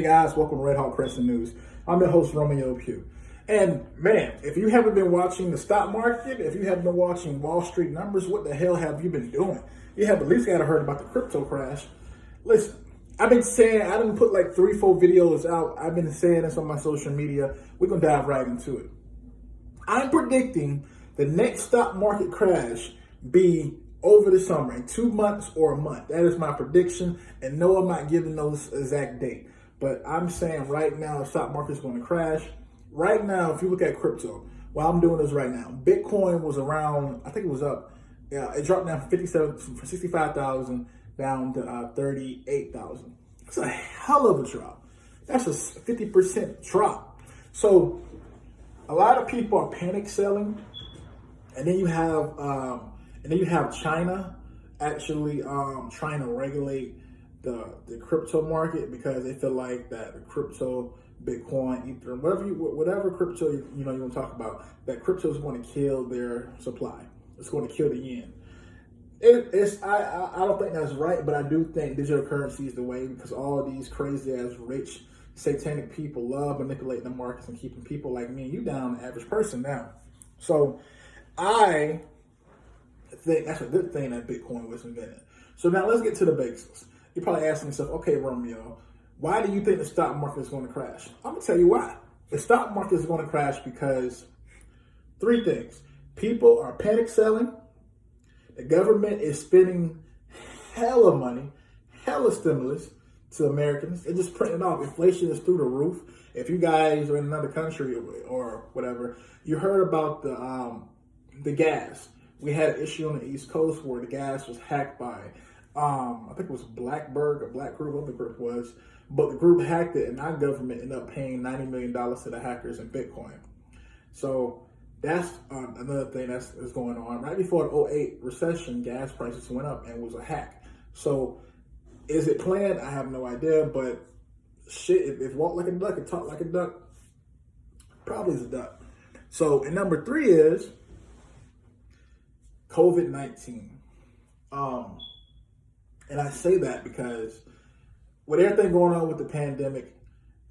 Hey guys, welcome to Red Hawk Crescent News. I'm your host, Romeo Pugh. And man, if you haven't been watching the stock market, if you haven't been watching Wall Street numbers, what the hell have you been doing? You have at least got to heard about the crypto crash. Listen, I've been saying, I didn't put like 3-4 videos out. I've been saying this on my social media. We're going to dive right into it. I'm predicting the next stock market crash be over the summer, in 2 months or a month. That is my prediction. And no, I'm not giving those exact date. But I'm saying right now, the stock market is going to crash. Right now, if you look at crypto, while I'm doing this right now, Bitcoin was around, I think it was up. Yeah, it dropped down from 65,000 down to 38,000. It's a hell of a drop. That's a 50% drop. So a lot of people are panic selling, and then you have China actually trying to regulate the crypto market because they feel like that the crypto, Bitcoin, Ether, whatever crypto you want to talk about, that crypto is going to kill their supply. It's going to kill the yen. I don't think that's right, but I do think digital currency is the way because all these crazy ass rich satanic people love manipulating the markets and keeping people like me and you down, the average person down. So I think that's a good thing that Bitcoin was invented. So now let's get to the basics. You're probably asking yourself, okay, Romeo, why do you think the stock market is going to crash? I'm going to tell you why. The stock market is going to crash because 3 things. People are panic selling. The government is spending hella money, hella stimulus to Americans. They're just printing off. Inflation is through the roof. If you guys are in another country or whatever, you heard about the gas. We had an issue on the East Coast where the gas was hacked by I think it was Blackberg or Black Group, what the group was, but the group hacked it, and our government ended up paying $90 million to the hackers in Bitcoin. So that's another thing that's going on. Right before the '08 recession, gas prices went up and it was a hack. So is it planned? I have no idea, but shit, if walk like a duck and talk like a duck, probably is a duck. So, and number 3 is COVID-19. And I say that because with everything going on with the pandemic,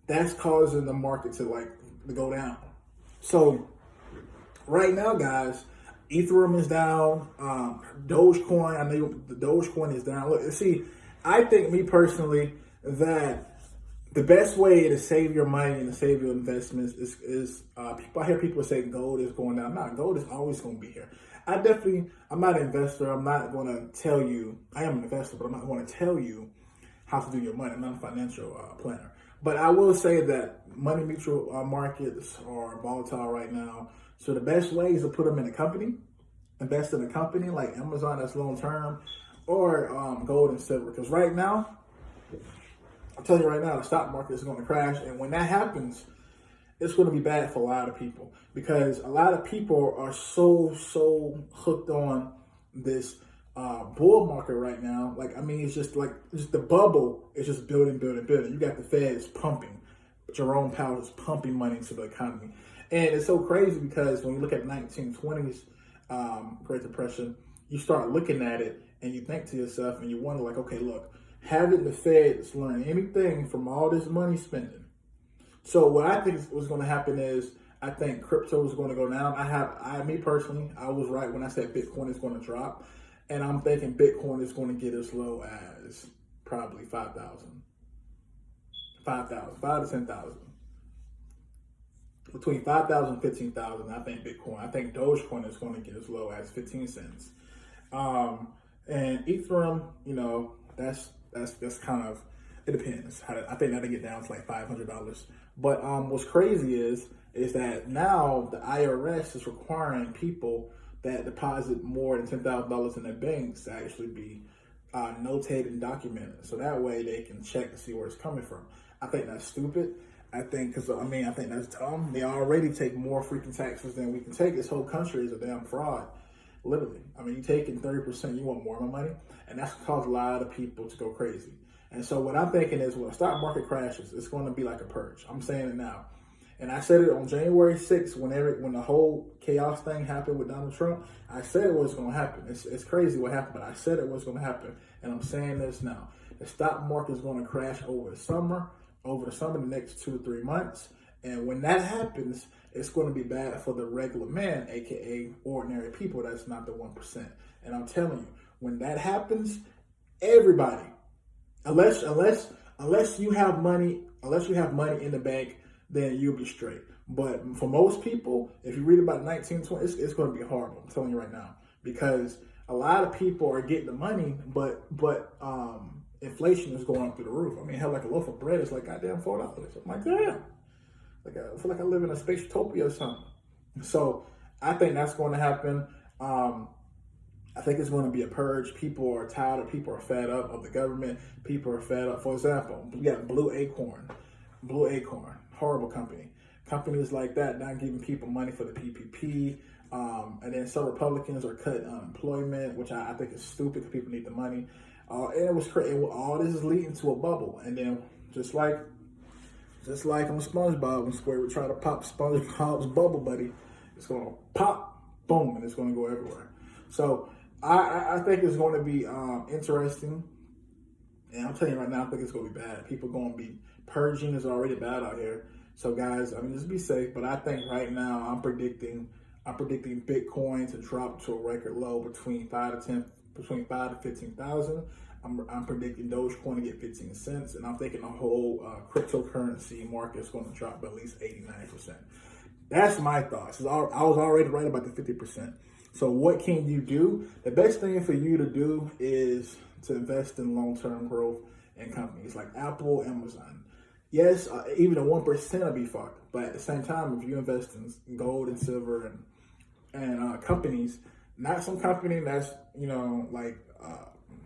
that's causing the market to go down. So right now, guys, Ethereum is down. Dogecoin, I know the Dogecoin is down. Look, see, I think me personally that the best way to save your money and to save your investments is I hear people say gold is going down. No, gold is always going to be here. I'm not an investor. I'm not going to tell you, I am an investor, but I'm not going to tell you how to do your money. I'm not a financial planner. But I will say that money mutual markets are volatile right now. So the best way is to put them in a company, invest in a company like Amazon that's long term, or gold and silver. Because right now, I'll tell you right now, the stock market is going to crash. And when that happens, it's going to be bad for a lot of people because a lot of people are so hooked on this bull market right now. It's just the bubble is just building. You got the Feds pumping. Jerome Powell is pumping money into the economy. And it's so crazy because when you look at 1920s Great Depression, you start looking at it and you think to yourself and you wonder okay, look, haven't the Feds learned anything from all this money spending? So what I think was going to happen is I think crypto is going to go down. Me personally, I was right when I said Bitcoin is going to drop. And I'm thinking Bitcoin is going to get as low as probably 5,000 to 10,000. Between 5,000 and 15,000, I think Bitcoin. I think Dogecoin is going to get as low as 15 cents. And Ethereum, that's kind of, it depends. I think that'll get down to like $500. But what's crazy is that now the IRS is requiring people that deposit more than $10,000 in their banks to actually be notated and documented. So that way they can check to see where it's coming from. I think that's stupid. I think that's dumb. They already take more freaking taxes than we can take. This whole country is a damn fraud. Literally. You taking 30%, you want more of my money. And that's caused a lot of people to go crazy. And so what I'm thinking is when the stock market crashes, it's going to be like a purge. I'm saying it now. And I said it on January 6th when the whole chaos thing happened with Donald Trump. I said it was going to happen. It's crazy what happened, but I said it was going to happen. And I'm saying this now. The stock market is going to crash over the summer over the summer, the next 2 or 3 months. And when that happens, it's going to be bad for the regular man, aka ordinary people. That's not the 1%. And I'm telling you, when that happens, everybody, unless you have money in the bank, then you'll be straight. But for most people, if you read about 1920, it's going to be horrible. I'm telling you right now, because a lot of people are getting the money, but inflation is going through the roof. I mean, hell, like a loaf of bread is like goddamn $4. I'm like, damn. Like I feel like I live in a space utopia or something. So I think that's going to happen. I think it's going to be a purge. People are tired of, people are fed up of the government. People are fed up. For example, we got Blue Acorn, horrible company. Companies like that not giving people money for the PPP. And then some Republicans are cutting unemployment, which I think is stupid because people need the money. And it was crazy. All this is leading to a bubble. And then just like on SpongeBob, when Square try to pop SpongeBob's bubble buddy, it's going to pop, boom, and it's going to go everywhere. So I think it's going to be interesting. And I'm telling you right now, I think it's going to be bad. People going to be purging is already bad out here. So guys, I mean, just be safe. But I think right now I'm predicting Bitcoin to drop to a record low between 5 to 15,000. I'm predicting Dogecoin to get 15 cents, and I'm thinking the whole cryptocurrency market is going to drop by at least 89%. That's my thoughts. I was already right about the 50%. So what can you do? The best thing for you to do is to invest in long-term growth in companies like Apple, Amazon. Yes, even a 1% will be fucked, but at the same time, if you invest in gold and silver and companies, not some company that's, like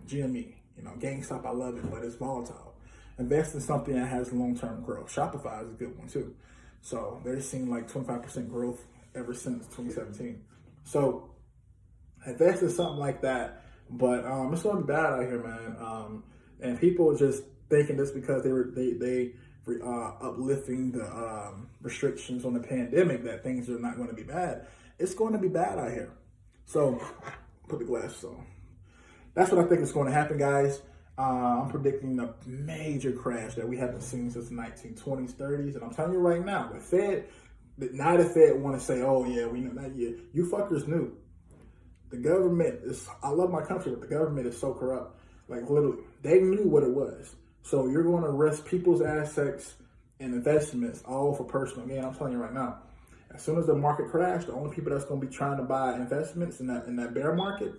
GME, GameStop, I love it, but it's volatile. Invest in something that has long-term growth. Shopify is a good one too. So they're seeing like 25% growth ever since 2017. So invest in something like that. But it's going to be bad out here, man. And people just thinking this because they uplifting the restrictions on the pandemic that things are not going to be bad. It's going to be bad out here. So put the glasses on. That's what I think is going to happen, guys. I'm predicting a major crash that we haven't seen since the 1920s, 30s. And I'm telling you right now, the Fed want to say, oh, yeah, we know that. Yeah, you fuckers knew. The government is, I love my country, but the government is so corrupt. Like, literally, they knew what it was. So you're going to risk people's assets and investments all for personal gain. I'm telling you right now. As soon as the market crashes, the only people that's going to be trying to buy investments in that bear market,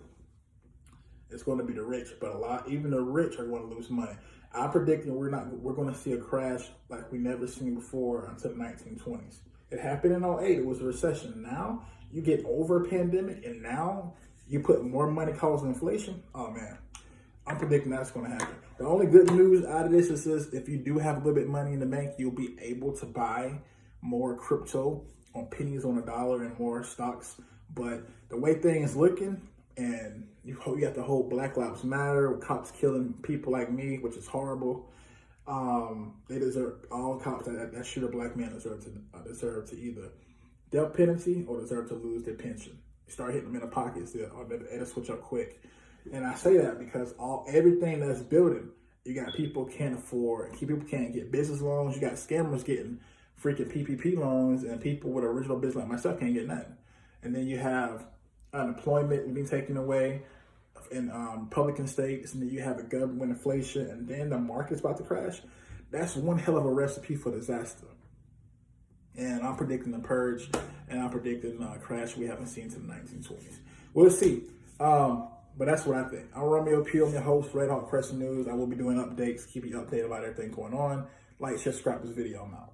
it's going to be the rich. But even the rich are going to lose money. I'm predicting we're going to see a crash like we never seen before until the 1920s. It happened in 08. It was a recession. Now you get over a pandemic, and now you put more money causing inflation. Oh man, I'm predicting that's going to happen. The only good news out of this is if you do have a little bit of money in the bank, you'll be able to buy more crypto on pennies on a dollar and more stocks. But the way things looking, and you got the whole Black Lives Matter, with cops killing people like me, which is horrible. They deserve, all cops that shoot a black man deserve to either death penalty or deserve to lose their pension. Start hitting them in the pockets, or they'll switch up quick. And I say that because everything that's building, you got people can't afford, people can't get business loans. You got scammers getting freaking PPP loans, and people with original business like myself can't get nothing. And then you have unemployment being taken away in public and states, and then you have a government inflation, and then the market's about to crash. That's one hell of a recipe for disaster. And I'm predicting the purge, and I'm predicting a crash we haven't seen since the 1920s. We'll see. But that's what I think. I'm Romeo Pugh. I'm your host, Red Hawk Crescent News. I will be doing updates, keep you updated about everything going on. Like, share, subscribe to this video. I'm out.